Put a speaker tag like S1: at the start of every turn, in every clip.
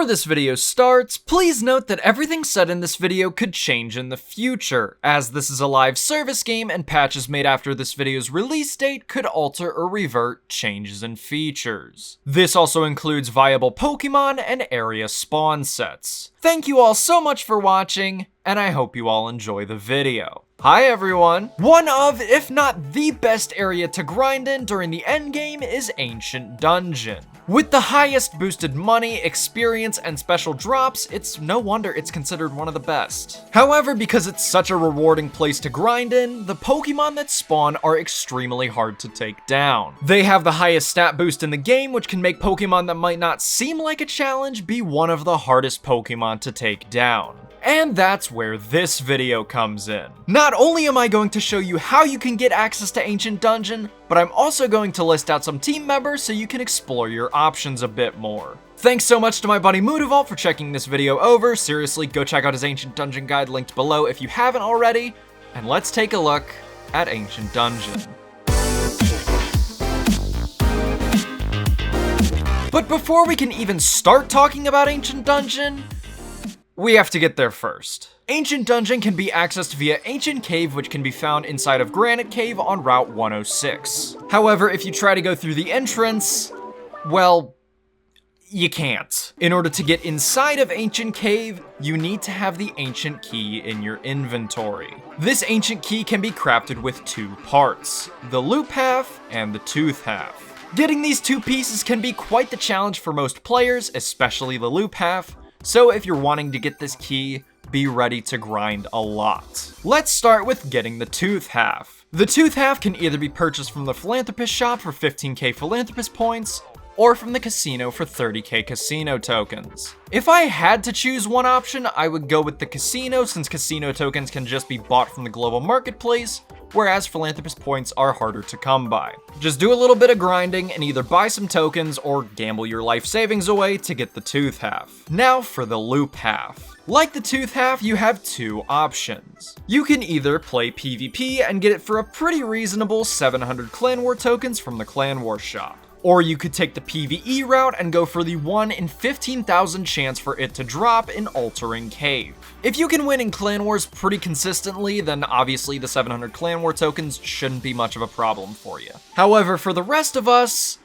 S1: Before this video starts, please note that everything said in this video could change in the future, as this is a live service game and patches made after this video's release date could alter or revert changes in features. This also includes viable Pokemon and area spawn sets. Thank you all so much for watching, and I hope you all enjoy the video. Hi everyone! One of, if not the best area to grind in during the endgame is Ancient Dungeon. With the highest boosted money, experience, and special drops, it's no wonder it's considered one of the best. However, because it's such a rewarding place to grind in, the Pokemon that spawn are extremely hard to take down. They have the highest stat boost in the game, which can make Pokemon that might not seem like a challenge be one of the hardest Pokemon to take down. And that's where this video comes in. Not only am I going to show you how you can get access to Ancient Dungeon, but I'm also going to list out some team members so you can explore your options a bit more. Thanks so much to my buddy Moodavault for checking this video over. Seriously, go check out his Ancient Dungeon guide linked below if you haven't already, and let's take a look at Ancient Dungeon. But before we can even start talking about Ancient Dungeon, we have to get there first. Ancient Dungeon can be accessed via Ancient Cave, which can be found inside of Granite Cave on Route 106. However, if you try to go through the entrance, well, you can't. In order to get inside of Ancient Cave, you need to have the Ancient Key in your inventory. This Ancient Key can be crafted with two parts, the loop half and the tooth half. Getting these two pieces can be quite the challenge for most players, especially the loop half, so if you're wanting to get this key, be ready to grind a lot. Let's start with getting the tooth half. The tooth half can either be purchased from the Philanthropist shop for 15k Philanthropist points, or from the casino for 30k casino tokens. If I had to choose one option, I would go with the casino, since casino tokens can just be bought from the global marketplace, whereas Philanthropist points are harder to come by. Just do a little bit of grinding and either buy some tokens or gamble your life savings away to get the tooth half. Now for the loop half. Like the tooth half, you have two options. You can either play PvP and get it for a pretty reasonable 700 Clan War tokens from the Clan War shop. Or you could take the PvE route and go for the 1 in 15,000 chance for it to drop in Altering Cave. If you can win in Clan Wars pretty consistently, then obviously the 700 Clan War tokens shouldn't be much of a problem for you. However, for the rest of us,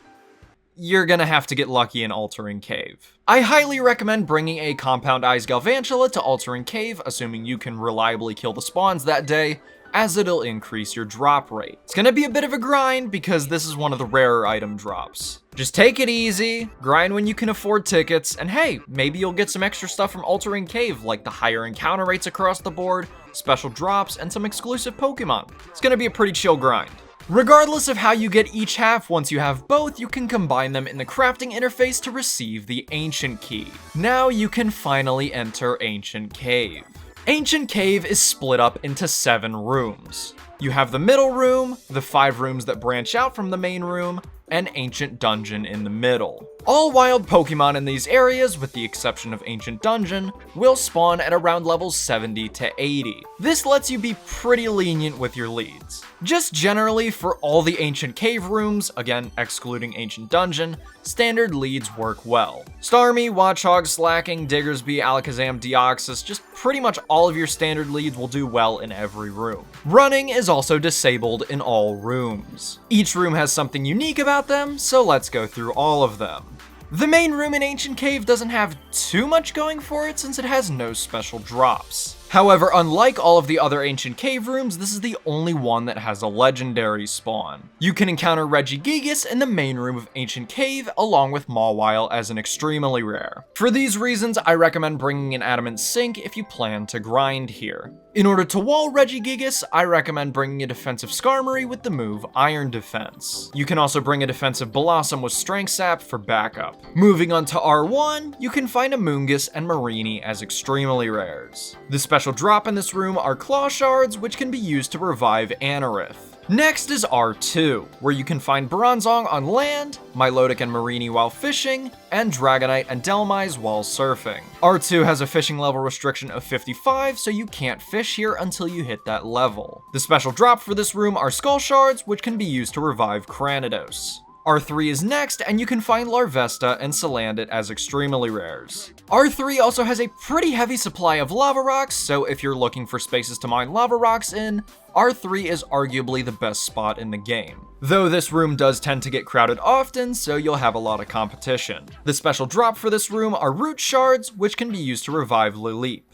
S1: you're gonna have to get lucky in Altering Cave. I highly recommend bringing a Compound Eyes Galvantula to Altering Cave, assuming you can reliably kill the spawns that day, as it'll increase your drop rate. It's gonna be a bit of a grind because this is one of the rarer item drops. Just take it easy, grind when you can afford tickets, and hey, maybe you'll get some extra stuff from Altering Cave, like the higher encounter rates across the board, special drops, and some exclusive Pokemon. It's gonna be a pretty chill grind. Regardless of how you get each half, once you have both, you can combine them in the crafting interface to receive the Ancient Key. Now you can finally enter Ancient Cave. Ancient Cave is split up into 7 rooms. You have the middle room, the 5 rooms that branch out from the main room, and Ancient Dungeon in the middle. All wild Pokemon in these areas, with the exception of Ancient Dungeon, will spawn at around levels 70 to 80. This lets you be pretty lenient with your leads. Just generally, for all the Ancient Cave rooms, again excluding Ancient Dungeon, standard leads work well. Starmie, Watchog, Slacking, Diggersby, Alakazam, Deoxys, just pretty much all of your standard leads will do well in every room. Running is also disabled in all rooms. Each room has something unique about them, so let's go through all of them. The main room in Ancient Cave doesn't have too much going for it since it has no special drops. However, unlike all of the other Ancient Cave rooms, this is the only one that has a legendary spawn. You can encounter Regigigas in the main room of Ancient Cave, along with Mawile as an extremely rare. For these reasons, I recommend bringing an Adamant Sink if you plan to grind here. In order to wall Regigigas, I recommend bringing a defensive Skarmory with the move Iron Defense. You can also bring a defensive Blossom with Strength Sap for backup. Moving on to R1, you can find a Moongus and Mareanie as extremely rares. The special drop in this room are Claw Shards, which can be used to revive Anorith. Next is R2, where you can find Bronzong on land, Milotic and Mareanie while fishing, and Dragonite and Dhelmise while surfing. R2 has a fishing level restriction of 55, so you can't fish here until you hit that level. The special drop for this room are Skull Shards, which can be used to revive Cranidos. R3 is next, and you can find Larvesta and Salandit as extremely rares. R3 also has a pretty heavy supply of lava rocks, so if you're looking for spaces to mine lava rocks in, R3 is arguably the best spot in the game. Though this room does tend to get crowded often, so you'll have a lot of competition. The special drop for this room are root shards, which can be used to revive Lileep.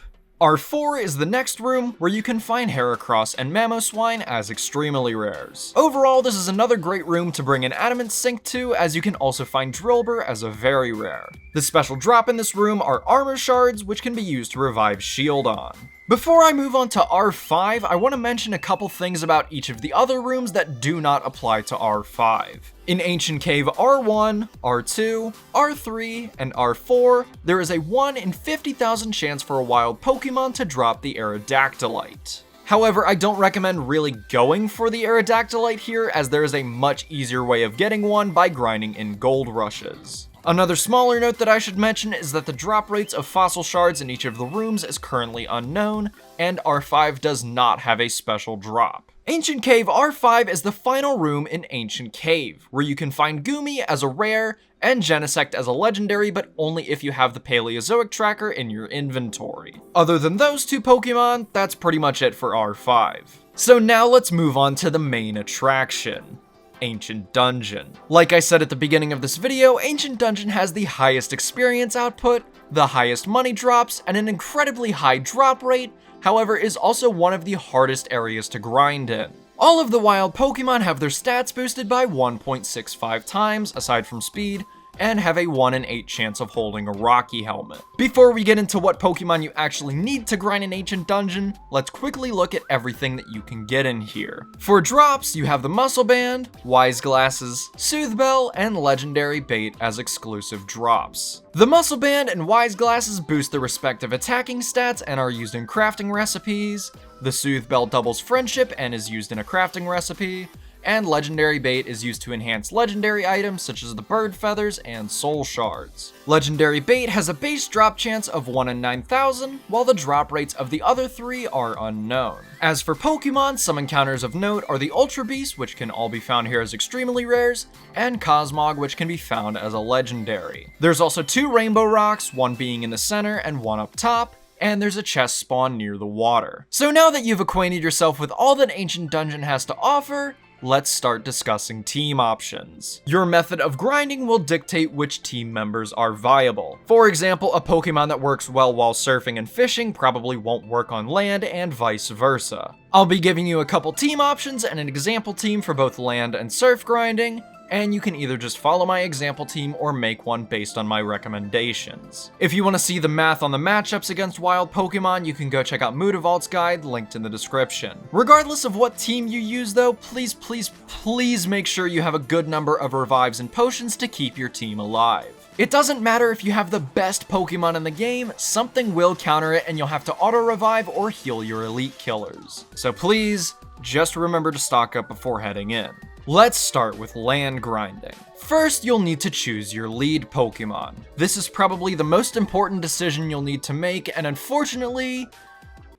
S1: R4 is the next room, where you can find Heracross and Mamoswine as extremely rares. Overall, this is another great room to bring an Adamant Sink to, as you can also find Drillbur as a very rare. The special drop in this room are Armor Shards, which can be used to revive Shieldon. Before I move on to R5, I want to mention a couple things about each of the other rooms that do not apply to R5. In Ancient Cave R1, R2, R3, and R4, there is a 1 in 50,000 chance for a wild Pokemon to drop the Aerodactylite. However, I don't recommend really going for the Aerodactylite here, as there is a much easier way of getting one by grinding in gold rushes. Another smaller note that I should mention is that the drop rates of fossil shards in each of the rooms is currently unknown, and R5 does not have a special drop. Ancient Cave R5 is the final room in Ancient Cave, where you can find Goomy as a rare and Genesect as a legendary, but only if you have the Paleozoic tracker in your inventory. Other than those two Pokemon, that's pretty much it for R5. So now let's move on to the main attraction. Ancient Dungeon. Like I said at the beginning of this video, Ancient Dungeon has the highest experience output, the highest money drops, and an incredibly high drop rate, however is also one of the hardest areas to grind in. All of the wild Pokemon have their stats boosted by 1.65 times, aside from speed, and have a 1 in 8 chance of holding a Rocky Helmet. Before we get into what Pokemon you actually need to grind an Ancient Dungeon, let's quickly look at everything that you can get in here. For drops, you have the Muscle Band, Wise Glasses, Soothe Bell, and Legendary Bait as exclusive drops. The Muscle Band and Wise Glasses boost their respective attacking stats and are used in crafting recipes. The Soothe Bell doubles friendship and is used in a crafting recipe. And Legendary Bait is used to enhance legendary items such as the bird feathers and soul shards. Legendary Bait has a base drop chance of 1 in 9,000, while the drop rates of the other three are unknown. As for Pokemon, some encounters of note are the Ultra Beast, which can all be found here as extremely rares, and Cosmog, which can be found as a legendary. There's also 2 Rainbow Rocks, one being in the center and one up top, and there's a chest spawn near the water. So now that you've acquainted yourself with all that Ancient Dungeon has to offer, let's start discussing team options. Your method of grinding will dictate which team members are viable. For example, a Pokemon that works well while surfing and fishing probably won't work on land, and vice versa. I'll be giving you a couple team options and an example team for both land and surf grinding, and you can either just follow my example team or make one based on my recommendations. If you want to see the math on the matchups against wild Pokemon, you can go check out Mutavolt's guide, linked in the description. Regardless of what team you use though, please make sure you have a good number of revives and potions to keep your team alive. It doesn't matter if you have the best Pokemon in the game, something will counter it and you'll have to auto-revive or heal your elite killers. So please, just remember to stock up before heading in. Let's start with land grinding. First, you'll need to choose your lead Pokemon. This is probably the most important decision you'll need to make, and unfortunately,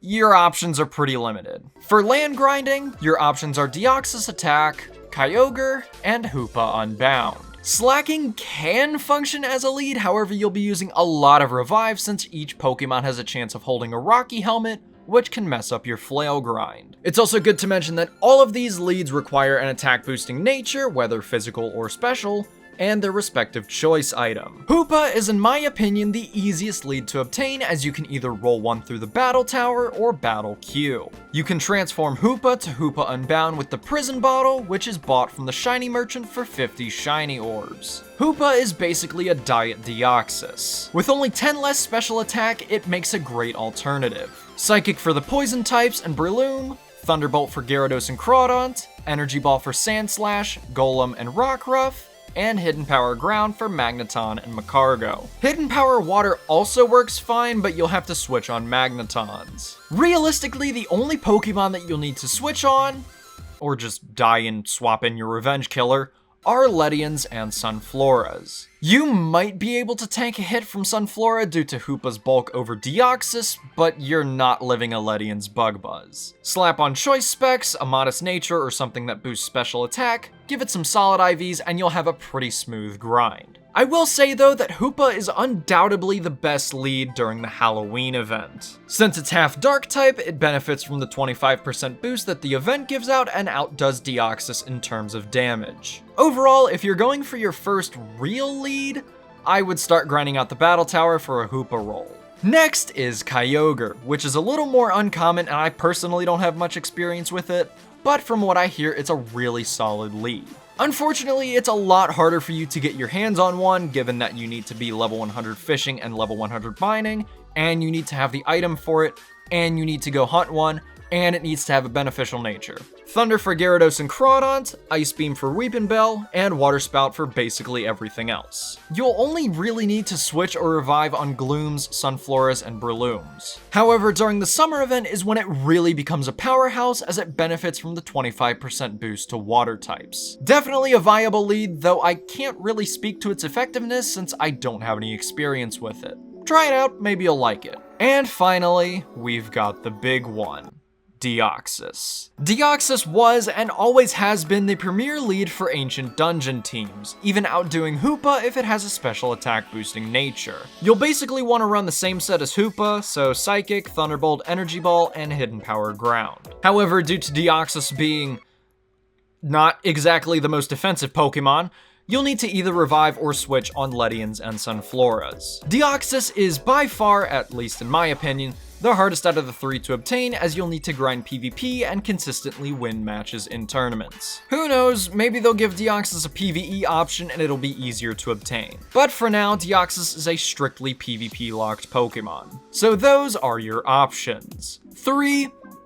S1: your options are pretty limited. For land grinding, your options are Deoxys Attack, Kyogre, and Hoopa Unbound. Slacking can function as a lead, however you'll be using a lot of revives since each Pokemon has a chance of holding a Rocky Helmet, which can mess up your flail grind. It's also good to mention that all of these leads require an attack boosting nature, whether physical or special, and their respective choice item. Hoopa is in my opinion the easiest lead to obtain, as you can either roll one through the battle tower or battle queue. You can transform Hoopa to Hoopa Unbound with the prison bottle, which is bought from the shiny merchant for 50 shiny orbs. Hoopa is basically a diet Deoxys. With only 10 less special attack, it makes a great alternative. Psychic for the poison types and Breloom, Thunderbolt for Gyarados and Crawdaunt, Energy Ball for Sandslash, Golem and Rockruff, and Hidden Power Ground for Magneton and Magcargo. Hidden Power Water also works fine, but you'll have to switch on Magnetons. Realistically, the only Pokemon that you'll need to switch on, or just die and swap in your Revenge Killer, are Ledians and Sunfloras. You might be able to tank a hit from Sunflora due to Hoopa's bulk over Deoxys, but you're not living a Ledian's Bug Buzz. Slap on choice specs, a modest nature, or something that boosts special attack, give it some solid IVs, and you'll have a pretty smooth grind. I will say though that Hoopa is undoubtedly the best lead during the Halloween event. Since it's half dark type, it benefits from the 25% boost that the event gives out and outdoes Deoxys in terms of damage. Overall, if you're going for your first real lead, I would start grinding out the battle tower for a Hoopa roll. Next is Kyogre, which is a little more uncommon and I personally don't have much experience with it, but from what I hear, it's a really solid lead. Unfortunately, it's a lot harder for you to get your hands on one, given that you need to be level 100 fishing and level 100 mining, and you need to have the item for it, and you need to go hunt one, and it needs to have a beneficial nature. Thunder for Gyarados and Crawdont, Ice Beam for Weepinbell, and Water Spout for basically everything else. You'll only really need to switch or revive on Glooms, Sunfloras, and Breloons. However, during the summer event is when it really becomes a powerhouse as it benefits from the 25% boost to water types. Definitely a viable lead, though I can't really speak to its effectiveness since I don't have any experience with it. Try it out, maybe you'll like it. And finally, we've got the big one. Deoxys. Deoxys was and always has been the premier lead for Ancient Dungeon teams, even outdoing Hoopa if it has a special attack boosting nature. You'll basically want to run the same set as Hoopa, so Psychic, Thunderbolt, Energy Ball, and Hidden Power Ground. However, due to Deoxys being not exactly the most defensive Pokemon, you'll need to either revive or switch on Ledians and Sunfloras. Deoxys is by far, at least in my opinion, the hardest out of the three to obtain, as you'll need to grind PvP and consistently win matches in tournaments. Who knows, maybe they'll give Deoxys a PvE option and it'll be easier to obtain. But for now, Deoxys is a strictly PvP locked Pokemon. So those are your options.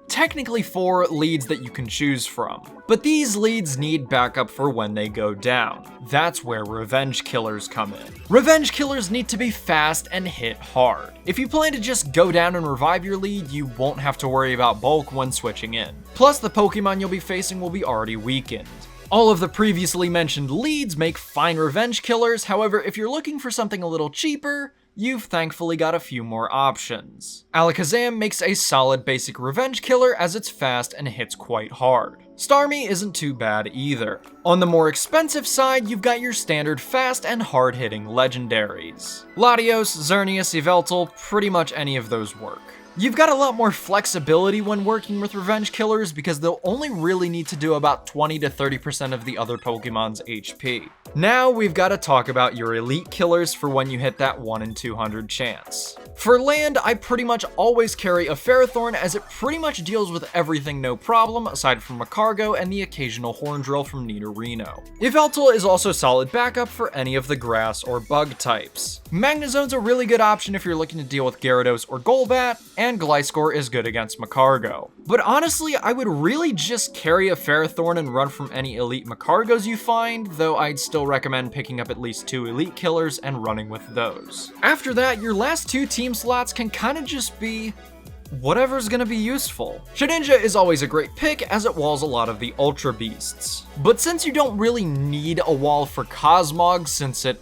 S1: Technically 4 leads that you can choose from, but these leads need backup for when they go down. That's where Revenge Killers come in. Revenge Killers need to be fast and hit hard. If you plan to just go down and revive your lead, you won't have to worry about bulk when switching in. Plus, the Pokemon you'll be facing will be already weakened. All of the previously mentioned leads make fine Revenge Killers, however, if you're looking for something a little cheaper, you've thankfully got a few more options. Alakazam makes a solid basic Revenge Killer as it's fast and hits quite hard. Starmie isn't too bad either. On the more expensive side, you've got your standard fast and hard-hitting legendaries. Latios, Xerneas, Yveltal, pretty much any of those work. You've got a lot more flexibility when working with Revenge Killers because they'll only really need to do about 20 to 30% of the other Pokemon's HP. Now we've got to talk about your elite killers for when you hit that 1 in 200 chance. For land, I pretty much always carry a Ferrothorn as it pretty much deals with everything no problem aside from a Cargo and the occasional Horn Drill from Nidorino. Yveltal is also solid backup for any of the grass or bug types. Magnezone's a really good option if you're looking to deal with Gyarados or Golbat, and Gliscor is good against Magcargo. But honestly, I would really just carry a Ferrothorn and run from any elite Magcargos you find, though I'd still recommend picking up at least 2 elite killers and running with those. After that, your last 2 team slots can kinda just be whatever's gonna be useful. Shedinja is always a great pick as it walls a lot of the Ultra Beasts. But since you don't really need a wall for Cosmog since it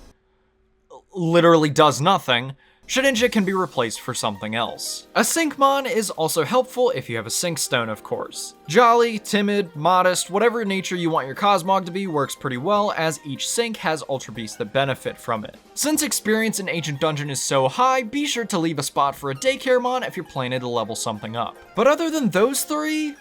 S1: literally does nothing, Shedinja can be replaced for something else. A Syncmon is also helpful if you have a Sync Stone, of course. Jolly, timid, modest, whatever nature you want your Cosmog to be works pretty well as each Sync has Ultra Beasts that benefit from it. Since experience in Ancient Dungeon is so high, be sure to leave a spot for a Daycare Mon if you're planning to level something up. But other than those 3,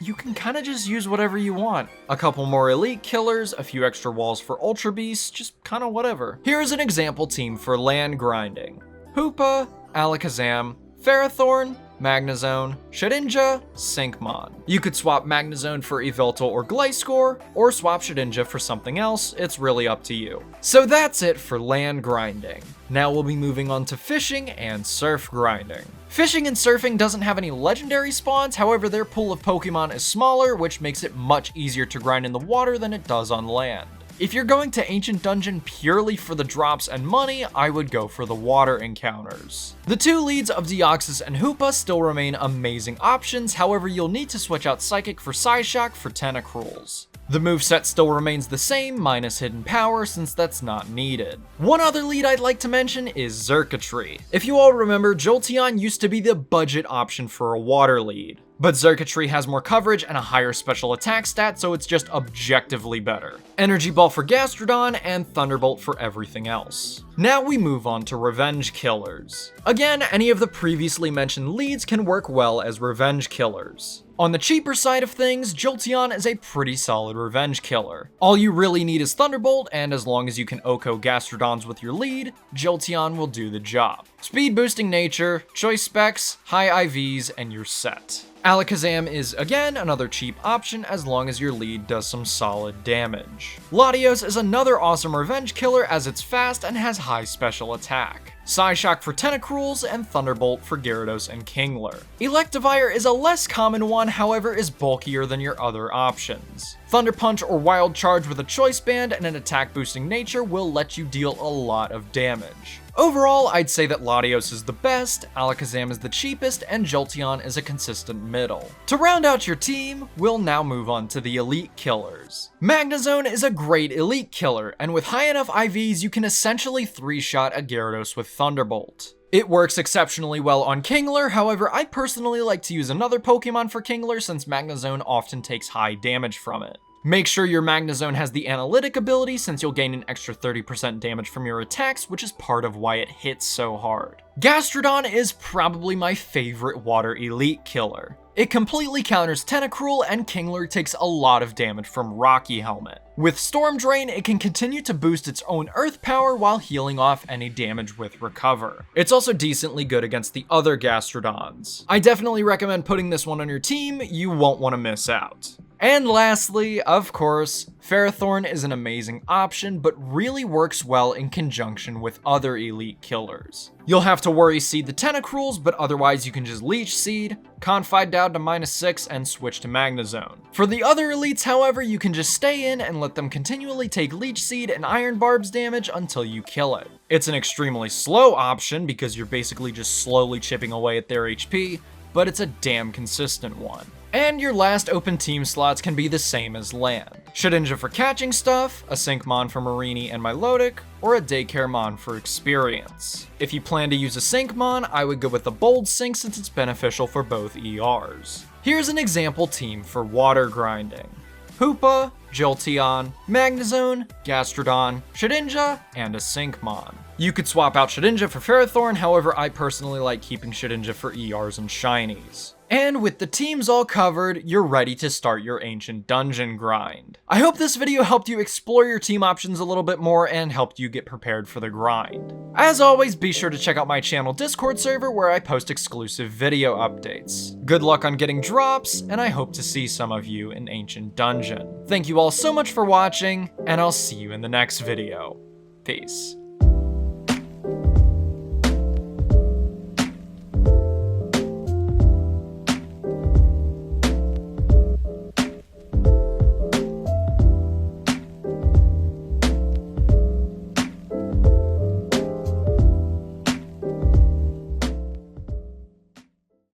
S1: you can kinda just use whatever you want. A couple more elite killers, a few extra walls for Ultra Beasts, just kinda whatever. Here's an example team for land grinding. Hoopa, Alakazam, Ferrothorn, Magnezone, Shedinja, Syncmon. You could swap Magnezone for Yveltal or Gliscor, or swap Shedinja for something else, it's really up to you. So that's it for land grinding. Now we'll be moving on to fishing and surf grinding. Fishing and surfing doesn't have any legendary spawns, however their pool of Pokemon is smaller, which makes it much easier to grind in the water than it does on land. If you're going to Ancient Dungeon purely for the drops and money, I would go for the water encounters. The 2 leads of Deoxys and Hoopa still remain amazing options, however you'll need to switch out Psychic for Psyshock for Tentacruels. The moveset still remains the same, minus Hidden Power, since that's not needed. One other lead I'd like to mention is Xurkitree. If you all remember, Jolteon used to be the budget option for a water lead. But Xurkitree has more coverage and a higher special attack stat, so it's just objectively better. Energy Ball for Gastrodon, and Thunderbolt for everything else. Now we move on to Revenge Killers. Again, any of the previously mentioned leads can work well as Revenge Killers. On the cheaper side of things, Jolteon is a pretty solid revenge killer. All you really need is Thunderbolt, and as long as you can OHKO Gastrodons with your lead, Jolteon will do the job. Speed boosting nature, choice specs, high IVs, and you're set. Alakazam is, again, another cheap option as long as your lead does some solid damage. Latios is another awesome revenge killer as it's fast and has high special attack. Psyshock for Tentacruels, and Thunderbolt for Gyarados and Kingler. Electivire is a less common one, however is bulkier than your other options. Thunder Punch or Wild Charge with a Choice Band and an attack boosting nature will let you deal a lot of damage. Overall, I'd say that Latios is the best, Alakazam is the cheapest, and Jolteon is a consistent middle. To round out your team, we'll now move on to the Elite Killers. Magnezone is a great Elite Killer, and with high enough IVs you can essentially 3-shot a Gyarados with Thunderbolt. It works exceptionally well on Kingler, however I personally like to use another Pokemon for Kingler since Magnezone often takes high damage from it. Make sure your Magnezone has the Analytic ability since you'll gain an extra 30% damage from your attacks, which is part of why it hits so hard. Gastrodon is probably my favorite water elite killer. It completely counters Tentacruel, and Kingler takes a lot of damage from Rocky Helmet. With Storm Drain, it can continue to boost its own Earth power while healing off any damage with Recover. It's also decently good against the other Gastrodons. I definitely recommend putting this one on your team, you won't want to miss out. And lastly, of course, Ferrothorn is an amazing option, but really works well in conjunction with other elite killers. You'll have to worry seed the Tentacruels, but otherwise you can just Leech Seed, Confide down to -6, and switch to Magnezone. For the other elites, however, you can just stay in and let them continually take Leech Seed and Iron Barbs damage until you kill it. It's an extremely slow option because you're basically just slowly chipping away at their HP, but it's a damn consistent one. And your last open team slots can be the same as land. Shedinja for catching stuff, a Syncmon for Marini and Milotic, or a Daycare Mon for experience. If you plan to use a Syncmon, I would go with the Bold Sync since it's beneficial for both ERs. Here's an example team for water grinding. Hoopa, Jolteon, Magnezone, Gastrodon, Shedinja, and a Syncmon. You could swap out Shedinja for Ferrothorn, however I personally like keeping Shedinja for ERs and Shinies. And with the teams all covered, you're ready to start your Ancient Dungeon grind. I hope this video helped you explore your team options a little bit more and helped you get prepared for the grind. As always, be sure to check out my channel Discord server where I post exclusive video updates. Good luck on getting drops, and I hope to see some of you in Ancient Dungeon. Thank you all so much for watching, and I'll see you in the next video. Peace.